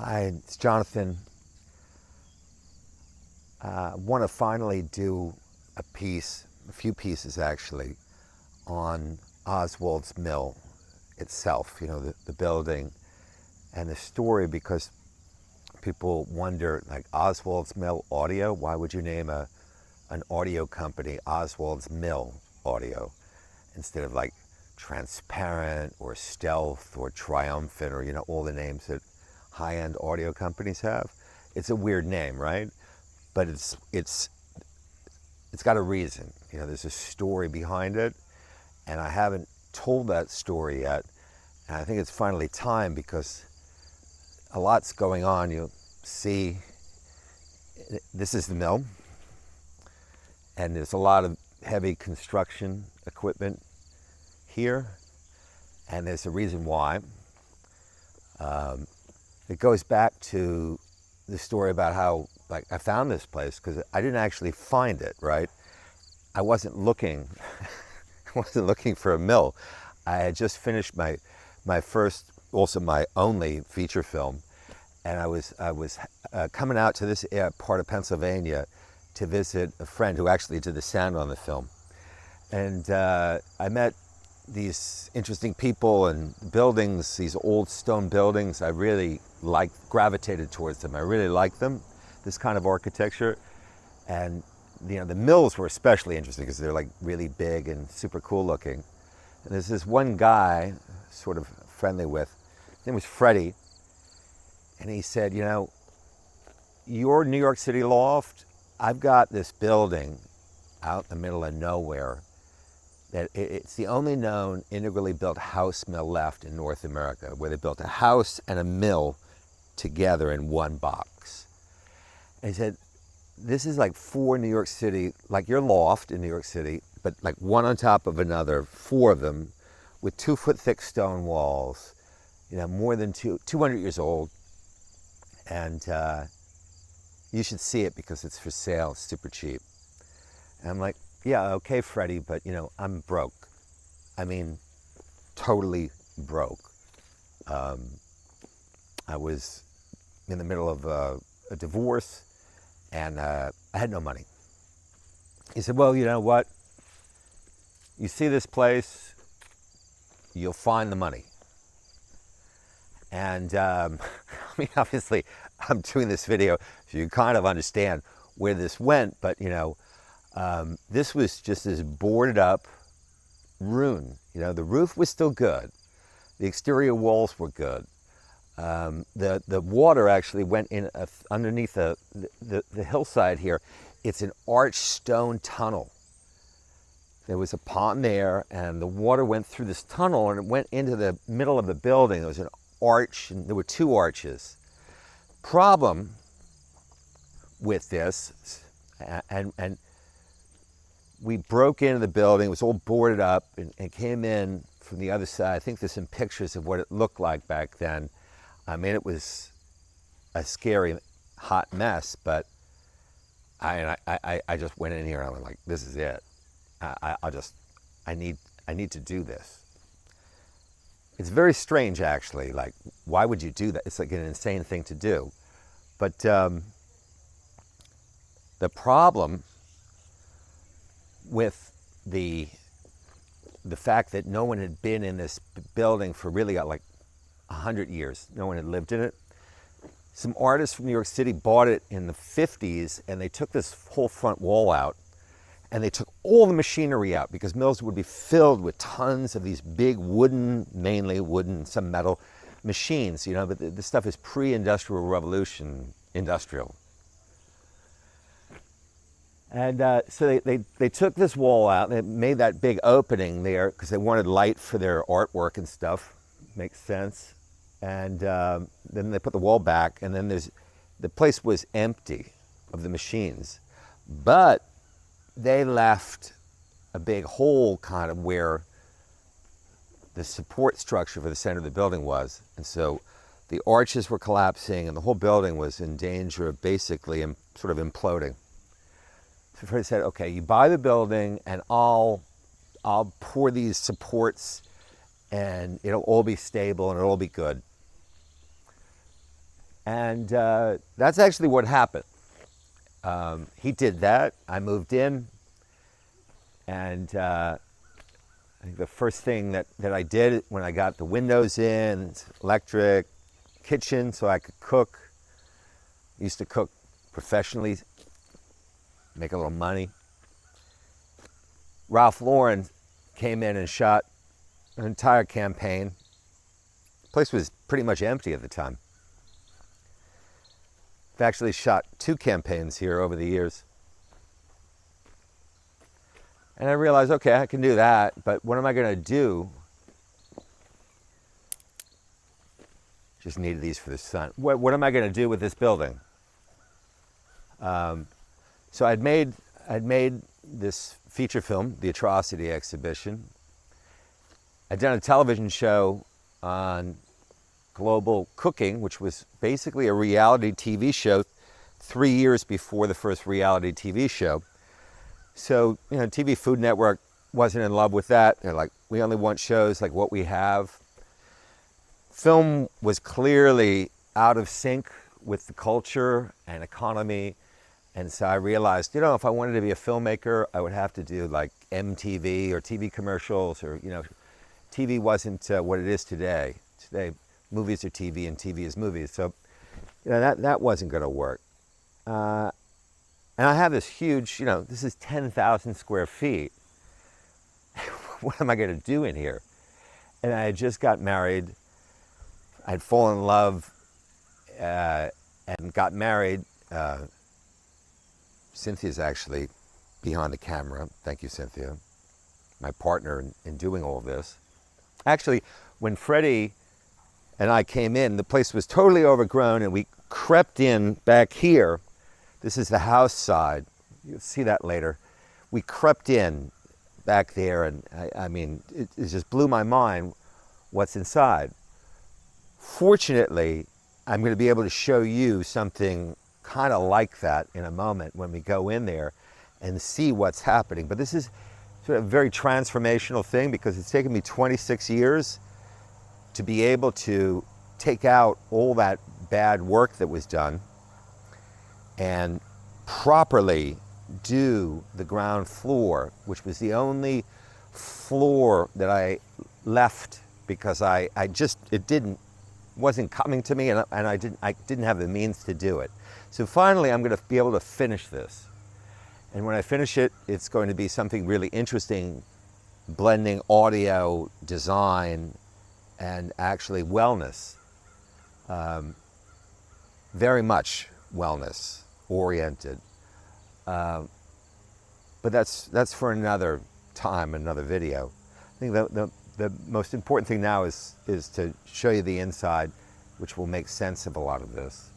Hi, it's Jonathan. I want to finally do a few pieces actually, on Oswalds Mill itself, the building and the story, because people wonder, like, Oswalds Mill Audio, why would you name an audio company Oswalds Mill Audio instead of like Transparent or Stealth or Triumphant or all the names that high-end audio companies have? It's a weird name, right? But it's got a reason. There's a story behind it, and I haven't told that story yet. And I think it's finally time, because a lot's going on. You'll see, this is the mill, and there's a lot of heavy construction equipment here, and there's a reason why. It goes back to the story about how, like, I found this place, because I didn't actually find it, right? I wasn't looking for a mill. I had just finished my first, also my only feature film, and I was coming out to this part of Pennsylvania to visit a friend who actually did the sound on the film. And I met these interesting people and buildings, these old stone buildings. I really gravitated towards them. I really liked them, this kind of architecture. And the mills were especially interesting because they're like really big and super cool looking. And there's this one guy, sort of friendly with, his name was Freddie, and he said, your New York City loft, I've got this building out in the middle of nowhere that it's the only known integrally built house mill left in North America, where they built a house and a mill together in one box. And he said, this is like four New York City, like your loft in New York City, but like one on top of another, four of them, with 2-foot thick stone walls, more than 200 years old. And you should see it because it's for sale, it's super cheap. And I'm like, yeah, okay, Freddie, but I'm broke. I mean, totally broke. I was in the middle of a divorce, and I had no money. He said, well, you know what? You see this place, you'll find the money. And I mean, obviously, I'm doing this video so you kind of understand where this went, but this was just this boarded up ruin. The roof was still good. The exterior walls were good. The water actually went in underneath the hillside here. It's an arched stone tunnel. There was a pond there, and the water went through this tunnel, and it went into the middle of the building. There was an arch, and there were two arches. Problem with this, and we broke into the building. It was all boarded up, and came in from the other side. I think there's some pictures of what it looked like back then. I mean, it was a scary, hot mess, but I just went in here and I was like, this is it. I need to do this. It's very strange, actually. Like, why would you do that? It's like an insane thing to do. But the problem with the fact that no one had been in this building for really like 100 years, no one had lived in it. Some artists from New York City bought it in the 50s, and they took this whole front wall out, and they took all the machinery out, because mills would be filled with tons of these big wooden, mainly wooden, some metal machines, but this stuff is pre-industrial revolution industrial. And so they took this wall out, and they made that big opening there because they wanted light for their artwork and stuff. Makes sense. And then they put the wall back, and then the place was empty of the machines. But they left a big hole kind of where the support structure for the center of the building was. And so the arches were collapsing, and the whole building was in danger of basically sort of imploding. So Freddie said, okay, you buy the building, and I'll pour these supports, and it'll all be stable, and it'll all be good. And that's actually what happened. He did that. I moved in, and I think the first thing that I did when I got the windows in, electric, kitchen so I could cook. I used to cook professionally, make a little money. Ralph Lauren came in and shot an entire campaign. The place was pretty much empty at the time. I've actually shot 2 campaigns here over the years. And I realized, okay, I can do that, but what am I going to do? Just needed these for the sun. What am I going to do with this building? So I'd made this feature film, The Atrocity Exhibition. I'd done a television show on global cooking, which was basically a reality TV show 3 years before the first reality TV show. So, TV Food Network wasn't in love with that. They're like, we only want shows like what we have. Film was clearly out of sync with the culture and economy. And so I realized, if I wanted to be a filmmaker, I would have to do like MTV or TV commercials, or, TV wasn't what it is today. Today, movies are TV and TV is movies. So, that wasn't going to work. And I have this huge, this is 10,000 square feet. What am I going to do in here? And I had just got married. I'd fallen in love and got married. Cynthia's actually behind the camera. Thank you, Cynthia. My partner in doing all this. Actually, when Freddie and I came in, the place was totally overgrown, and we crept in back here. This is the house side. You'll see that later. We crept in back there, and I mean, it just blew my mind what's inside. Fortunately, I'm going to be able to show you something kind of like that in a moment when we go in there and see what's happening. But this is sort of a very transformational thing, because it's taken me 26 years to be able to take out all that bad work that was done and properly do the ground floor, which was the only floor that I left because it wasn't coming to me, and I didn't have the means to do it. So finally, I'm going to be able to finish this. And when I finish it, it's going to be something really interesting, blending audio, design, and actually wellness. Very much wellness oriented. But that's for another time, another video. I think the most important thing now is to show you the inside, which will make sense of a lot of this.